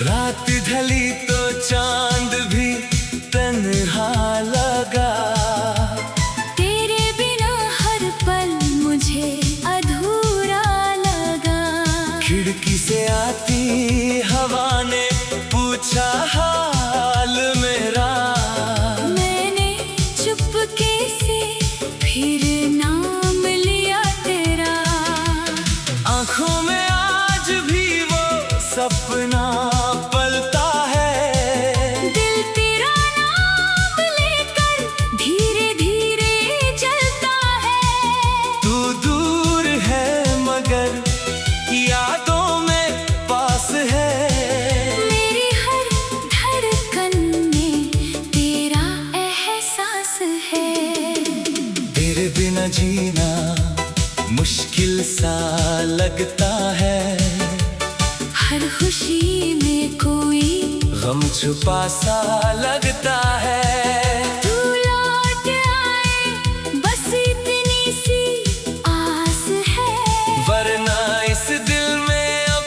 रात ढली तो चांद भी तन्हा लगा। तेरे बिना हर पल मुझे अधूरा लगा। खिड़की से आती हवा ने पूछा हाल मेरा। मैंने चुपके से फिर नाम लिया तेरा। आँखों में आज भी वो सपना पलता है। दिल तेरा नाम लेकर धीरे धीरे जलता है। तू दूर है मगर यादों में पास है। मेरी हर धड़कन में तेरा एहसास है। तेरे बिना जीना मुश्किल सा लगता है। हर खुशी में कोई गम छुपा सा लगता है। तू लौट आए बस इतनी सी आस है। वरना इस दिल में अब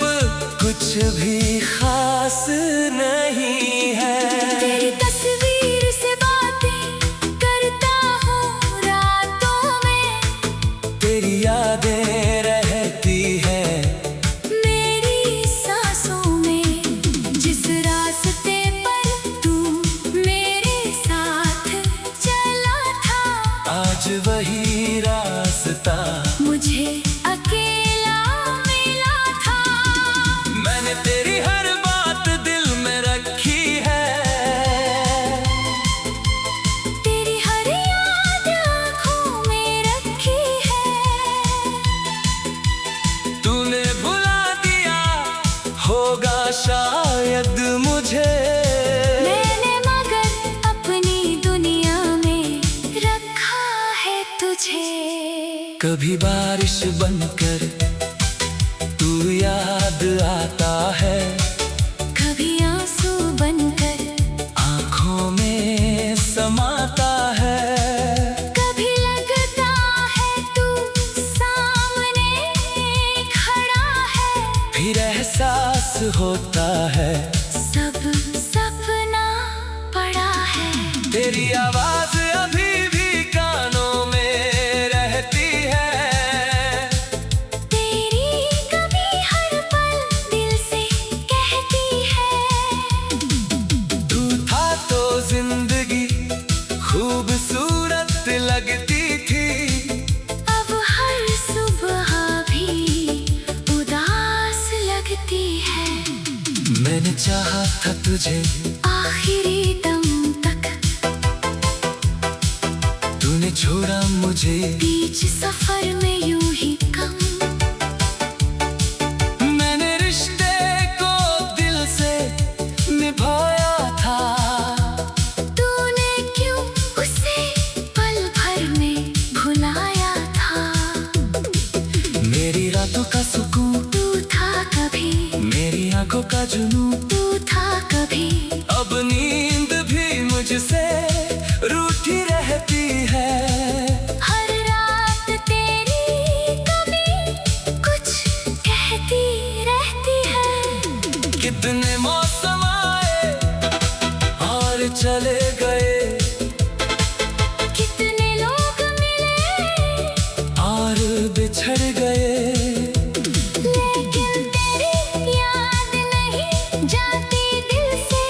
कुछ भी खास नहीं है। तेरी तस्वीर से बातें करता हूँ रातों में। तेरी यादें रहती है मेरी सांसों में। जिस रास्ते पर तू मेरे साथ चला था, आज वही रास्ता मुझे अकेला मिला था। मैंने तेरी हर बात दिल में रखी है। तेरी हर याद आँखों में रखी है। तूने भुला दिया होगा शायद मुझे। मैंने मगर अपनी दुनिया में रखा है तुझे। कभी बारिश बनकर तू याद आता है। कभी आंसू बनकर आँखों में समाता है। कभी लगता है तू सामने खड़ा है। फिर एहसास होता है सब सपना पड़ा है। तेरी आवाज अभी भी कानों में रहती है। तेरी कभी हर पल दिल से कहती है। तू था तो जिंदगी खूबसूरत लगती थी। अब हर सुबह भी उदास लगती है। मैंने चाहा था तुझे आखिरी दम तक, तूने छोड़ा मुझे बीच सफर में यूं ही कम। मैंने रिश्ते को दिल से निभाया था। तूने क्यों उसे पल भर में भुलाया था। मेरी रातों का सुकून तू था कभी, मेरी आंखों का जुनून। तू था कभी। अब नींद भी मुझसे रूठी रहती है। हर रात तेरी कभी कुछ कहती रहती है। कितने मौसम आए और चले गए। कितने लोग मिले और बिछड़ गए। लेकिन तेरी याद नहीं जाती दिल से।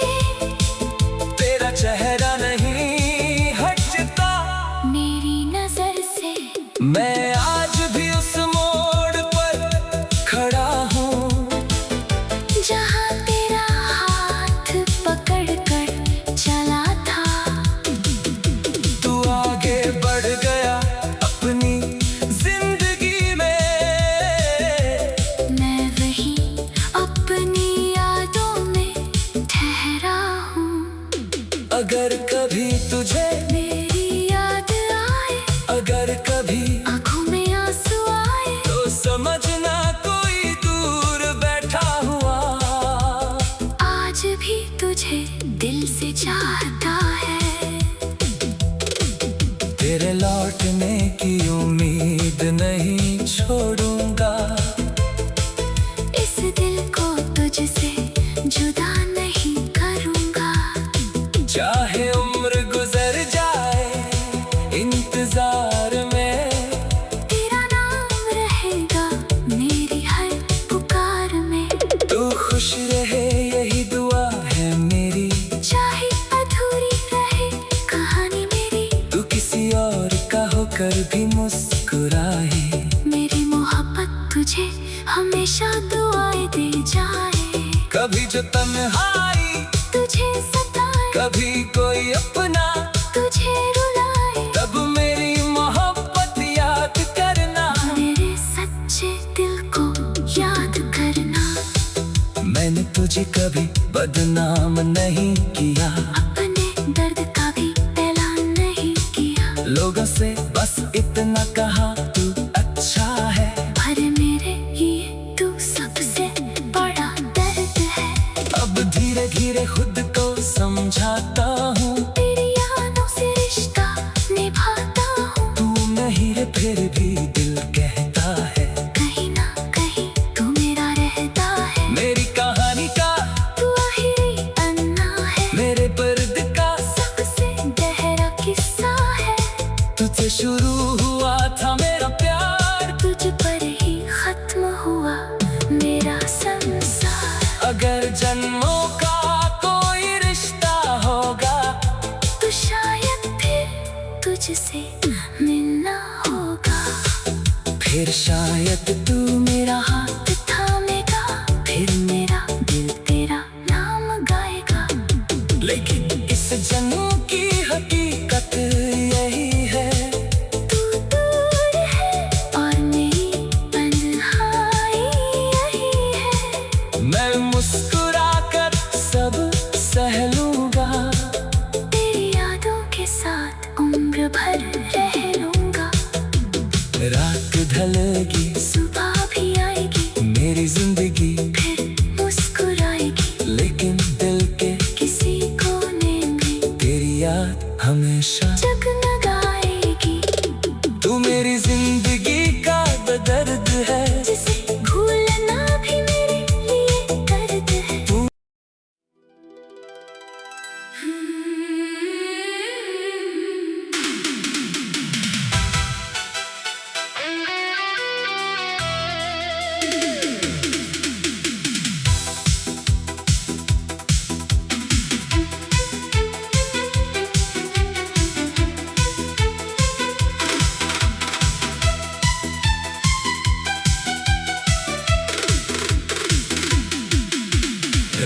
तेरा चेहरा नहीं हटता मेरी नजर से। मैं आज भी उस मोड़ पर खड़ा हूँ जहाँ तेरा हाथ पकड़ कर चला था। तू आगे बढ़ गया अपनी जिंदगी में। मैं वहीं अपनी यादों में ठहरा हूँ। अगर कभी तुझे मेरी याद आए, अगर कभी आँखों में आंसू आए, तो समझना कोई दूर बैठा हुआ आज भी तुझे दिल से चाहता है। तेरे लौटने की उम्मीद नहीं छोड़ूंगा। इस दिल को तुझसे जुदा तन्हाई तुझे सताए, कभी कोई अपना तुझे रुलाए, तब मेरी मोहब्बत याद करना, मेरे सच्चे दिल को याद करना। मैंने तुझे कभी बदनाम नहीं किया, अपने दर्द का भी ऐलान नहीं किया, लोगों से बस इतना कहा तू अच्छा है, पर मेरे लिए तू सबसे बड़ा दर्द है। अब धीरे धीरे खुद को समझाता हूँ, तेरी यादों से रिश्ता निभाता हूँ, तू नहीं है फिर भी दिल कहता है, कहीं ना कहीं तू मेरा रहता है। मेरी कहानी का तू आखिरी अन्ना है, मेरे पर्द का सबसे गहरा किस्सा है। तुझसे शुरू हुआ था मेरा प्यार, तुझ पर ही खत्म हुआ मेरा संसार। अगर जन्मों का कोई रिश्ता होगा तो शायद फिर तुझसे मिलना होगा, फिर शायद तू मेरा हाथ थामेगा, फिर मेरा दिल तेरा नाम गाएगा। लेकिन इस जन्म की हकीकत यही है, तू दूर है और मेरी तन्हाई यही है। मैं मुस्कुरा कर सब सह लूंगा, तेरी यादों के साथ उम्र भर रह लूंगा। रात ढलेगी सुबह भी आएगी, मेरी जिंदगी फिर मुस्कुराएगी, लेकिन दिल के किसी कोने में तेरी याद हमेशा, जगमगाएगी। तू मेरी जिंदगी का दर्द है, जिसे भूलना भी मेरे लिए दर्द है।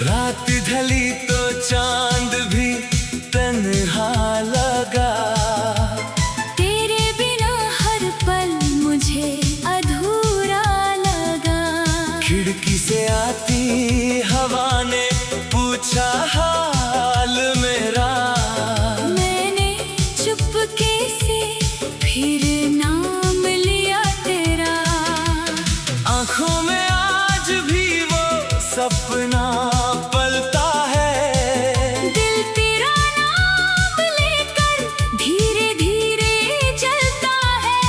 रात ढली तो चांद भी तन्हा लगा, तेरे बिना हर पल मुझे अधूरा लगा। खिड़की से आती हवा ने पूछा हाल मेरा, मैंने चुपके से फिर नाम लिया तेरा। आंखों में आज भी वो सपना पलता है, दिल तेरा नाम लेकर धीरे धीरे जलता है।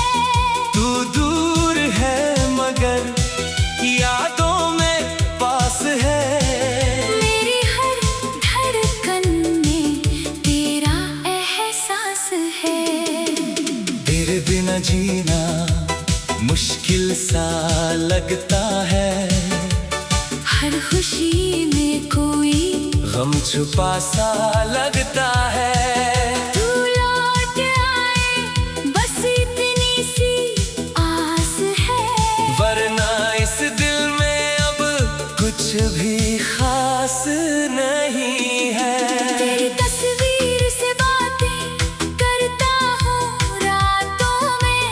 तू दूर है मगर यादों में पास है, मेरी हर धड़कन में तेरा एहसास है। तेरे बिना जीना मुश्किल सा लगता है, हर खुशी में कोई गम छुपा सा लगता है, तू लौट आए बस इतनी सी आस है। वरना इस दिल में अब कुछ भी खास नहीं है। तेरी तस्वीर से बातें करता हूँ रातों में,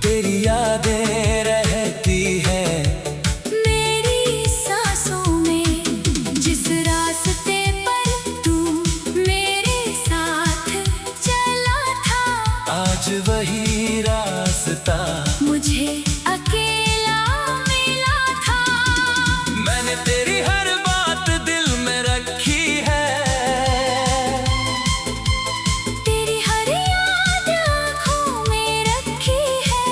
तेरी यादें रहती है मेरी सांसों में। जिस रास्ते पर तू मेरे साथ चला था, आज वही रास्ता मुझे अकेला मिला था। मैंने तेरी हर बात दिल में रखी है, तेरी हर याद आँखों में रखी है।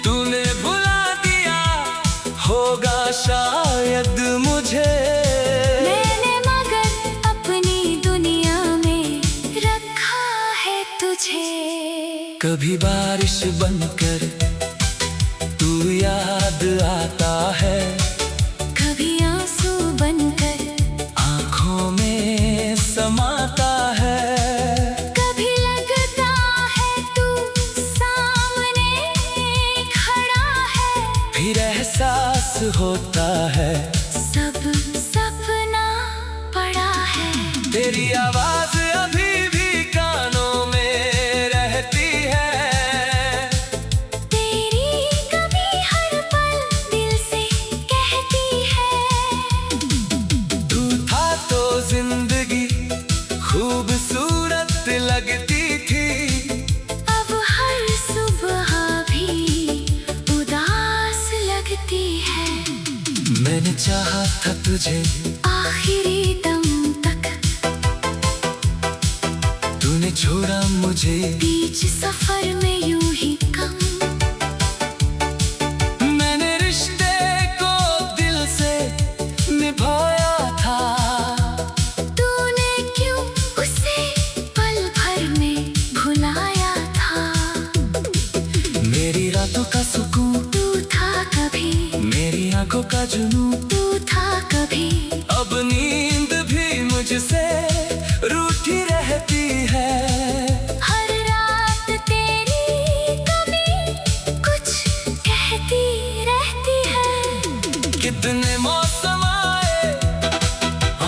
तूने भुला दिया होगा शायद मुझे, मैंने मगर अपनी दुनिया में रखा है तुझे। कभी बारिश बनकर तू याद आता है, कभी आंसू बनकर आँखों में समाता है, कभी लगता है तू सामने खड़ा है। फिर एहसास होता है सब तेरी आवाज अभी भी कानों में रहती है। तेरी कभी हर पल दिल से कहती है। तू था तो जिंदगी खूबसूरत लगती थी। अब हर सुबह भी उदास लगती है। मैंने चाहा था तुझे आखिरी दम तक, तूने छोड़ा मुझे बीच सफर में यूं ही कम। मैंने रिश्ते को दिल से निभाया था। तूने क्यों उसे पल भर में भुलाया था। मेरी रातों का सुकून तू था कभी, मेरी आंखों का जुनून तू था कभी। अब नींद भी मुझसे रूठी रहती है। हर रात तेरी कमी कुछ कहती रहती है। कितने मौसम आए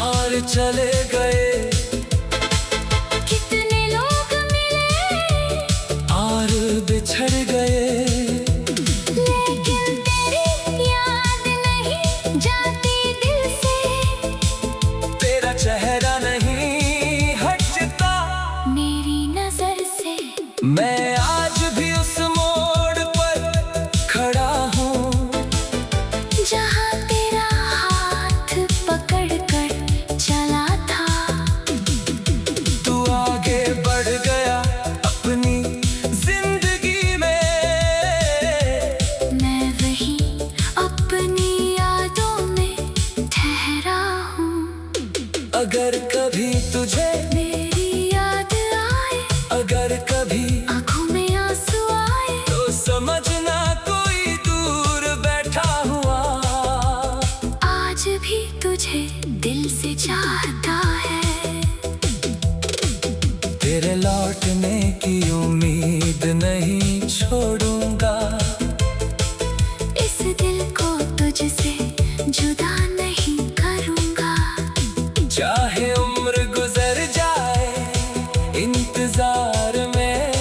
और चले गए, कितने लोग मिले और बिछड़ गए। लेकिन तेरी याद नहीं जाती दिल से। तेरा चेहरा नहीं हटता मेरी नजर से। मैं आज भी उस मोड़ पर खड़ा हूँ जहाँ तेरा हाथ पकड़ कर चला था। तू आगे बढ़ गया अपनी जिंदगी में। मैं वही अपनी यादों में ठहरा हूँ। अगर कभी तुझे मेरी याद आए, अगर कभी आँखों में आंसू आए, तो समझना कोई दूर बैठा हुआ आज भी तुझे दिल से चाहता है। तेरे लौटने की उम्मीद नहीं छोड़ूंगा। इस दिल को तुझसे जुदा नहीं करूँगा। चाहे उम्र गुजर जाए इंतजार में,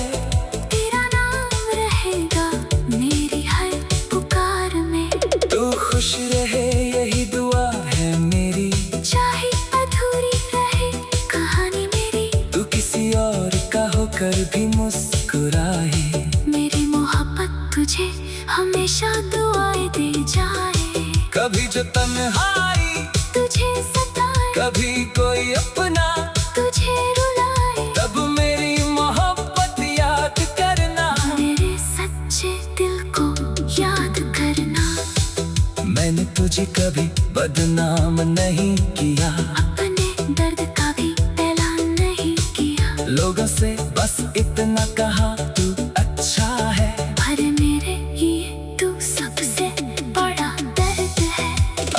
तेरा नाम रहेगा मेरी हर पुकार में। तू खुश रहे यही दुआ है मेरी। चाहे अधूरी रहे कहानी मेरी, तू किसी और का होकर भी मुस्कुराए। मेरी मोहब्बत तुझे हमेशा दुआएं दे जाए। कभी जो तन्हाई तुझे सताए, कभी कोई अपना तुझे रुलाए, तब मेरी मोहब्बत याद करना। मेरे सच्चे दिल को याद करना। मैंने तुझे कभी बदनाम नहीं किया, अपने दर्द का भी ऐलान नहीं किया। लोगों से बस इतना कहा तू अच्छा है। पर मेरे लिए तू सबसे बड़ा दर्द है।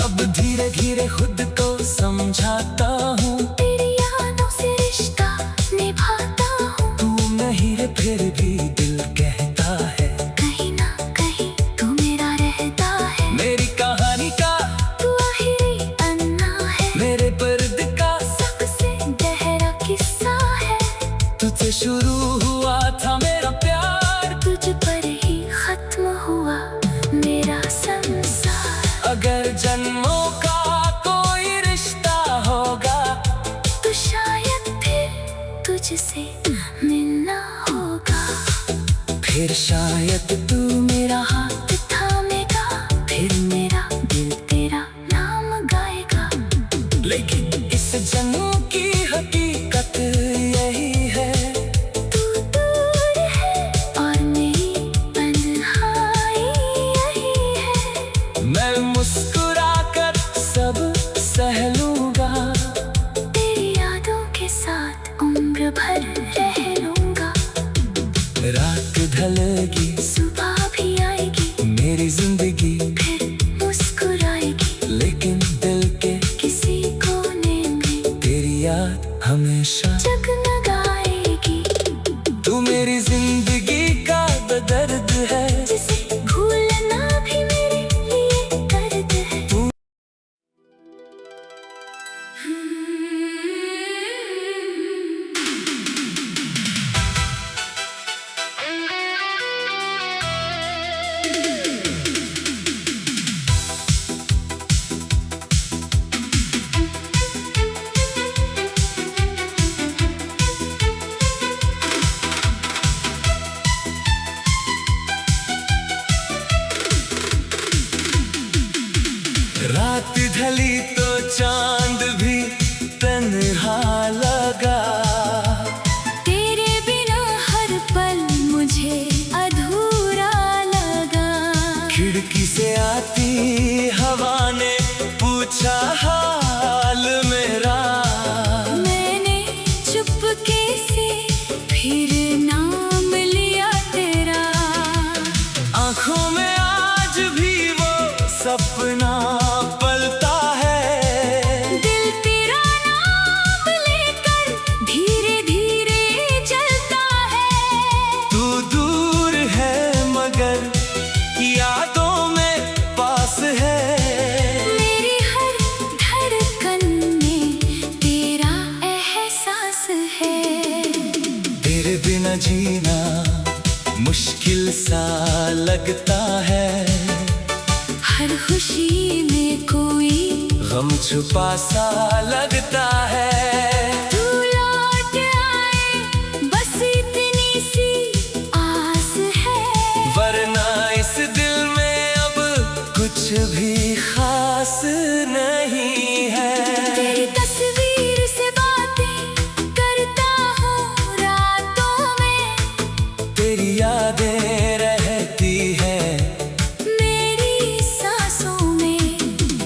अब धीरे धीरे खुद को समझाता हूँ। तेरी यादों से रिश्ता निभाता हूँ। तू नहीं है फिर भी दिल कहता है, कहीं ना कहीं तू मेरा रहता है। मेरी कहानी का तू आखिरी अन्ना है। मेरे पर्द का सबसे गहरा किस्सा है। तुझसे शुरू हुआ था मेरा प्यार, तुझ पर ही खत्म हुआ मेरा संसार। अगर जन्मों का कोई रिश्ता होगा तो शायद फिर तुझसे मिलना होगा। फिर शायद तू मेरा हाथ थामेगा, फिर मेरा दिल तेरा नाम गाएगा। लेकिन इस जन्म की हकीकत यही है, तू दूर है और मेरी तन्हाई यही है। मैं मुस्कुरा कर सब सह लूंगा। तेरी यादों के साथ उम्र भर रह लूंगा। रात ढलेगी सुबह भी आएगी, मेरी जिंदगी फिर मुस्कुराएगी। लेकिन दिल के किसी कोने में तेरी याद हमेशा जगमगाएगी। तू मेरी जिंदगी का दर्द है, जिसे भूलना भी मेरे लिए दर्द है। गम छुपा सा लगता है। तू लौट आए बस इतनी सी आस है, वरना इस दिल में अब कुछ भी खास नहीं है। तेरी तस्वीर से बातें करता हूँ रातों में, तेरी यादें रहती है मेरी सांसों में।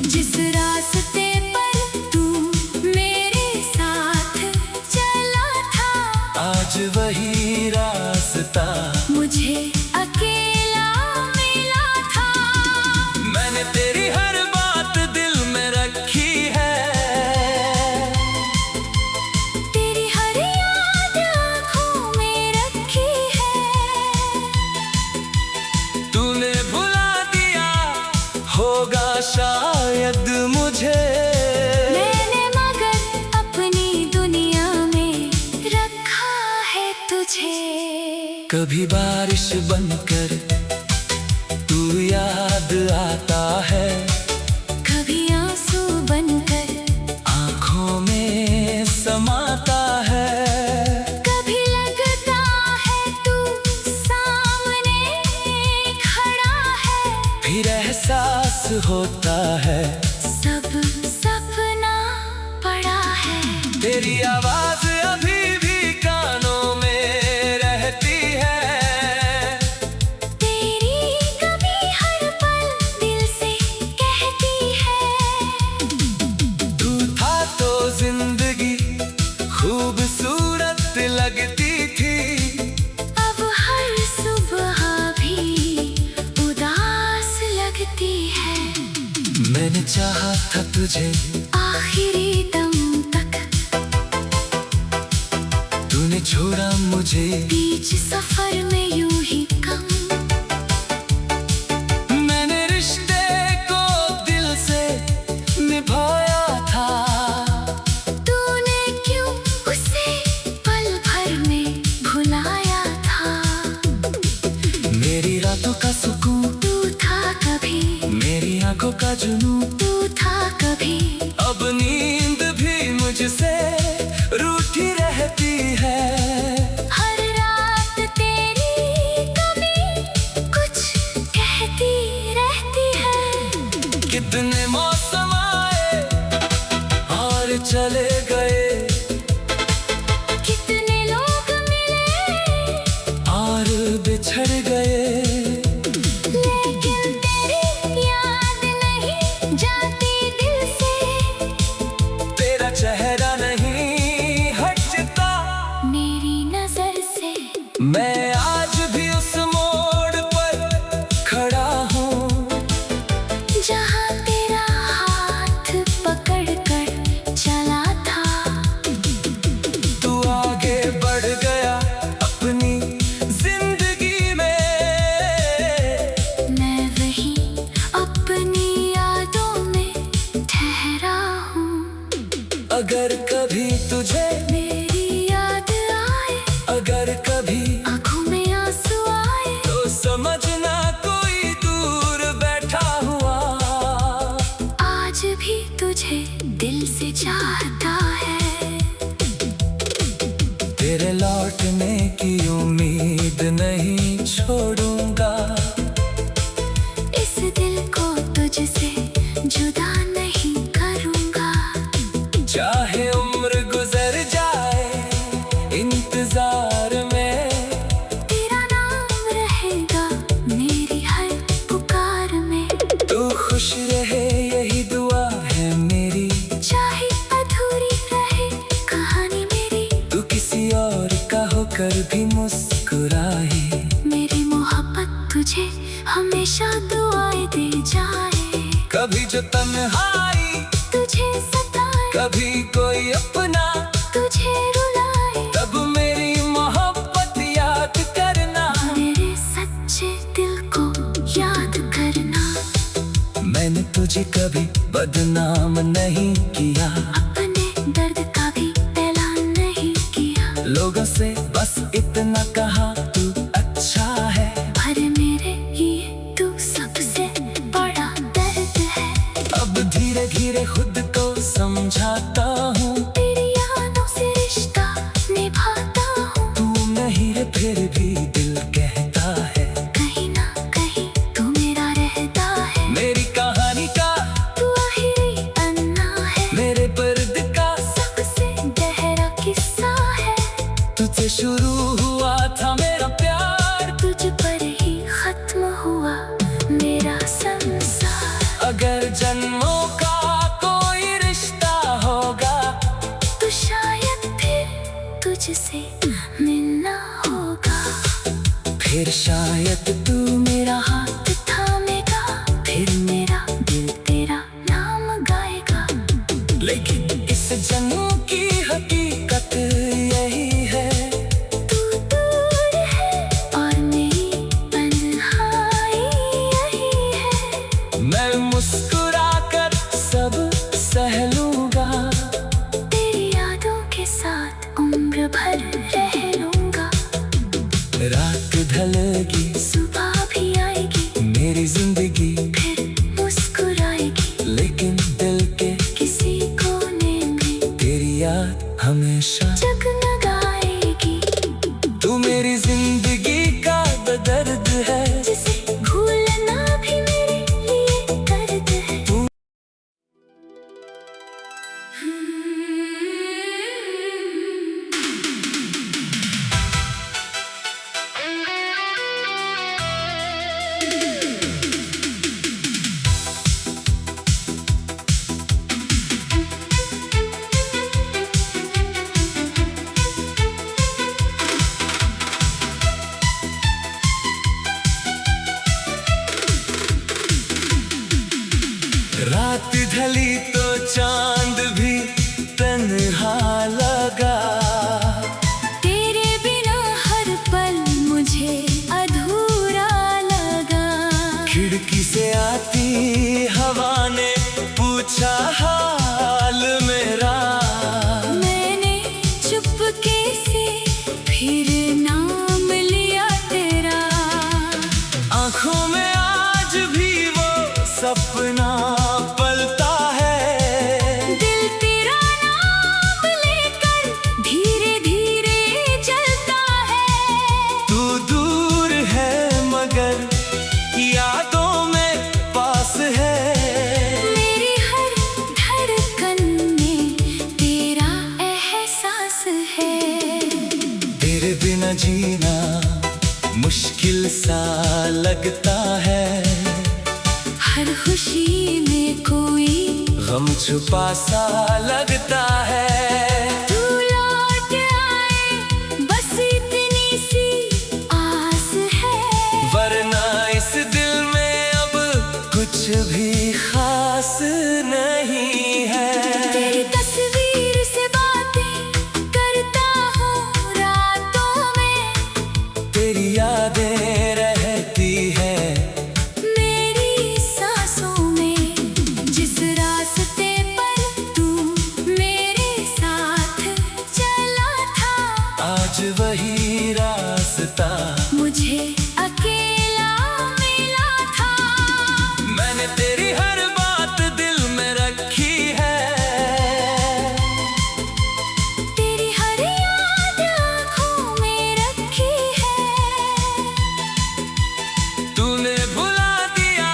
जिस रास्ते पर तू मेरे साथ चला था, आज वही रास्ता मुझे अकेला मिला था। मैंने तेरी हर बात दिल में रखी है, तेरी हर याद आँखों में रखी है। तूने भुला दिया होगा शायद मुझे, मैंने मगर अपनी दुनिया में रखा है तुझे। कभी बारिश बनकर तू याद आता है, कभी आंसू बनकर आँखों में समाता है। कभी लगता है तू सामने खड़ा है, फिर एहसास होता है सब सपना पड़ा है। तेरी आवाज अभी भी कानों में रहती है, तेरी कभी हर पल दिल से कहती है। तू था तो जिंदगी खूबसूरत लगती थी, अब हर सुबह भी उदास लगती है। मैंने चाहा था तुझे आखिरी दम तक, तूने छोड़ा मुझे बीच सफर में यूं ही कम। मैंने रिश्ते को दिल से निभाया था, तूने क्यों उसे पल भर में भुलाया था। मेरी रातों का सुकून तू था कभी, मेरी आंखों का जुनून, तू था कभी। अब नींद भी मुझसे रूठी रहती है। हर रात तेरी कमी कुछ कहती रहती है। कितने मौसम आए और चले गए, कितने लोग मिले और बिछड़ गए, लेकिन तेरी याद नहीं जाती दिल से। तेरा चेहरा नहीं हटता मेरी नजर से। मैं आज भी उस मोड़ पर खड़ा हूँ, जहाँ तेरा हाथ पकड़ कर चला था। तू आगे बढ़ गया अपनी जिंदगी में, मैं वही अपनी यादों में ठहरा हूँ। अगर कभी तुझे मेरी याद आए, अगर कभी आँखों में आंसू आए, तो समझना कोई दूर बैठा हुआ आज भी तुझे दिल से चाहता है। तेरे लौटने की उम्मीद नहीं छोड़ूंगा, इस दिल को तुझसे जुदा नहीं करूँगा। चाहे उम्र गुजर जाए इंतजार में, तेरा नाम रहेगा मेरी हर पुकार में। तू खुश रहे यही दुआ है मेरी, चाहे अधूरी रहे कहानी मेरी, तू किसी और का होकर भी मुस्कुराए, मेरी मोहब्बत तुझे हमेशा दुआएं दे जाए। कभी जो तन्हाई तुझे सताए, कभी कोई अपना तुझे रुलाए, तब मेरी मोहब्बत याद करना, मेरे सच्चे दिल को याद करना। मैंने तुझे कभी बदनाम नहीं किया, अपने दर्द का भी ऐलान नहीं किया। लोगों से बस इतना कहा तू अच्छा है, पर मेरे लिए तू सबसे बड़ा दर्द है। अब धीरे धीरे खुद समझाता हूँ, तेरी यादों से रिश्ता निभाता हूँ। तू नहीं रे फिर भी दिल कहता है, कहीं ना कहीं तू मेरा रहता है। मेरी कहानी का तू आखिरी पन्ना है, मेरे पर्द का सबसे गहरा किस्सा है। तुझसे शुरू हुआ था मेरा प्यार, तुझ पर ही खत्म हुआ मेरा संसार। अगर जन्मों का कोई रिश्ता होगा, तो शायद फिर तुझसे मिलना होगा। फिर शायद तू मेरा हाथ थामेगा, फिर मेरा दिल तेरा नाम गाएगा। लेकिन इस जन्म की हकीकत यही है, तू दूर है और मेरी तन्हाई यही है। मैं मुस्कुरा कर सब सह लूंगा, तेरी यादों के साथ उम्र भर रह लूंगा। रात ढलेगी सुबह भी आएगी, मेरी जिंदगी फिर मुस्कुराएगी। लेकिन दिल के किसी कोने में तेरी याद हमेशा, जगमगाएगी। तू मेरी जिंदगी का दर्द है, जिसे भूलना भी मेरे लिए दर्द है। रात ढली तो चांद भी तन्हा लगा, तेरे बिना हर पल मुझे अधूरा लगा। खिड़की से आती हवा ने पूछा हाल मेरा, मैंने चुपके से फिर नाम लिया तेरा। आंखों में आज भी वो सपना पलता है, दिल तेरा नाम लेकर धीरे धीरे जलता है। तू दूर है मगर यादों में पास है, मेरी हर धड़कन में तेरा एहसास है। तेरे बिना जीना मुश्किल सा लगता है, हर खुशी में कोई गम छुपा सा लगता है। तू लौट आए बस इतनी सी आस है, वरना इस दिल में अब कुछ भी खास नहीं है। तेरी तस्वीर से बातें करता हूँ रातों में, तेरी यादें रहती है मेरी सांसों में। जिस रास्ते पर तू मेरे साथ चला था, आज वही रास्ता मुझे अकेला मिला था। मैंने तेरी हर बात दिल में रखी है, तेरी हर याद आँखों में रखी है। तूने भुला दिया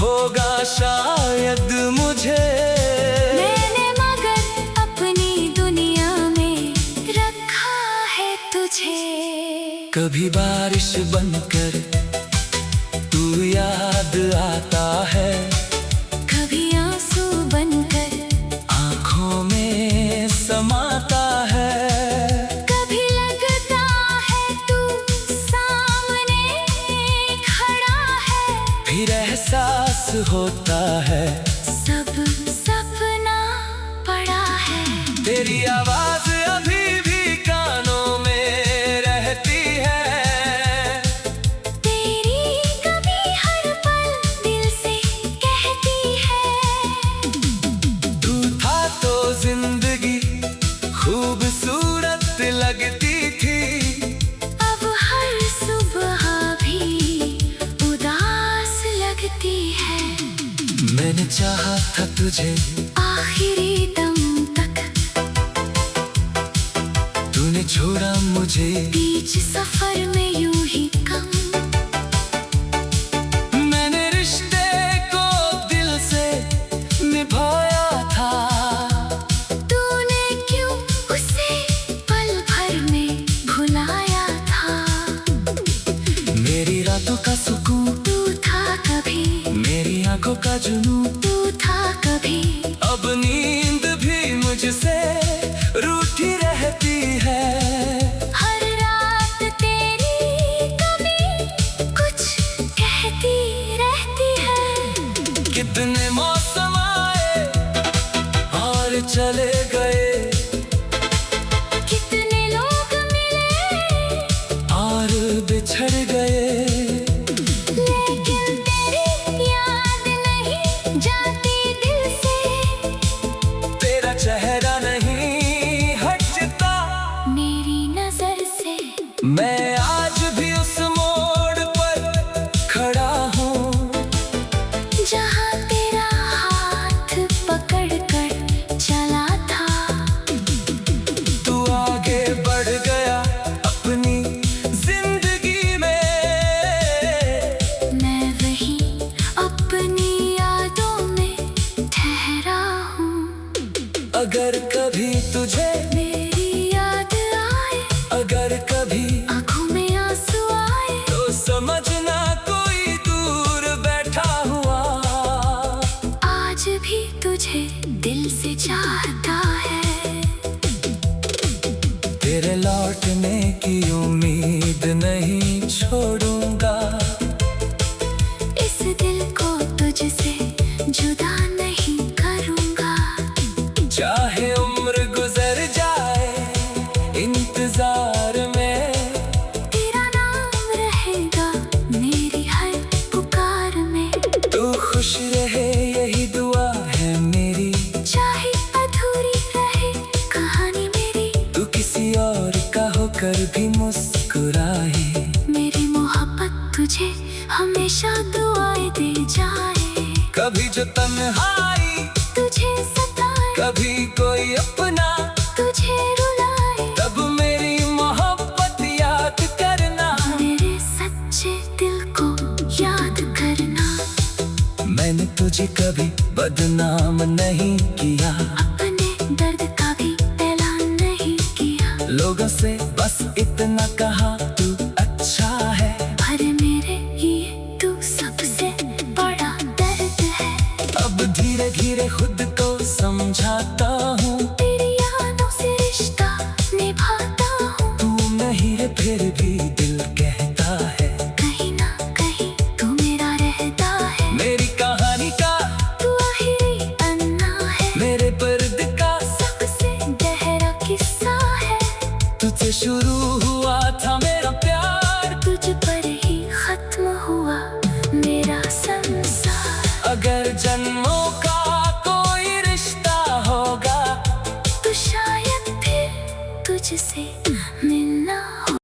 होगा शायद मुझे, मैंने मगर अपनी दुनिया में रखा है तुझे। कभी बारिश बनकर तू याद आता है, कभी आंसू बनकर आंखों में समाता है। कभी लगता है तू सामने खड़ा है, फिर एहसास होता है सब सपना पड़ा है। तेरी आवाज अभी भी कानों में रहती है, तेरी कभी हर पल दिल से कहती है। तू था तो जिंदगी खूबसूरत लगती थी, अब हर सुबह भी उदास लगती है। मैंने चाहा था तुझे आखिरी दम छोड़ा मुझे बीच सफर में यूं ही कम। मैंने रिश्ते को दिल से निभाया था, तूने क्यों उसे पल भर में भुलाया था। मेरी रातों का सुकून तू था कभी, मेरी आंखों का जुनून तू था कभी। अब नींद भी मुझसे रूठी रहती है। हर रात तेरी कमी कुछ कहती रहती है। कितने मौसम आए और चले गए, कितने लोग मिले और बिछड़ गए, लेकिन तेरी याद नहीं जाती दिल से। तेरा चेहरा नहीं हटता मेरी नजर से। मैं आज भी उस मोड़ पर खड़ा हूँ, जहाँ तेरा हाथ पकड़ कर चला था। तू आगे बढ़ गया अपनी जिंदगी में, मैं वहीं अपनी यादों में ठहरा हूँ। अगर कभी तुझे मेरी याद आए, अगर कभी आंखों में आंसू आए, तो समझना कोई दूर बैठा हुआ आज भी तुझे दिल से चाहता है। तेरे लौटने की उम्मीद नहीं छोड़ूंगा, इस दिल को तुझसे जुदा नहीं करूँगा। चाहे उम्र गुजर जाए इंतजार में, तेरा नाम रहेगा मेरी हर पुकार में। तू खुश रहे यही दुआ है मेरी, चाहे अधूरी रहे कहानी मेरी, तू किसी और का होकर भी मुस्कुराए। मेरी मोहब्बत तुझे हमेशा दुआएं दे जाए। कभी जो तन्हाई तुझे सताए, कभी कोई अपना तुझे रुलाए, तब मेरी मोहब्बत याद करना, मेरे सच्चे दिल को याद करना। मैंने तुझे कभी बदनाम नहीं किया, अपने दर्द का भी ऐलान नहीं किया। लोगों से बस इतना कहा तू अच्छा है, पर मेरे लिए तू सबसे बड़ा दर्द है। अब धीरे धीरे खुद को समझाता हूँ, तेरी यादों से रिश्ता निभाता हूँ। तू नहीं है फिर भी दिल कहता है, कहीं ना कहीं तू मेरा रहता है। मेरी कहानी का तू आखिरी अन्ना है, मेरे पर्द का सबसे गहरा किस्सा है। तुझसे शुरू हुआ था मेरा प्यार, तुझ पर ही खत्म हुआ मेरा संसार। अगर जन्मों का कोई रिश्ता होगा तो शायद फिर तुझसे मिलना हो।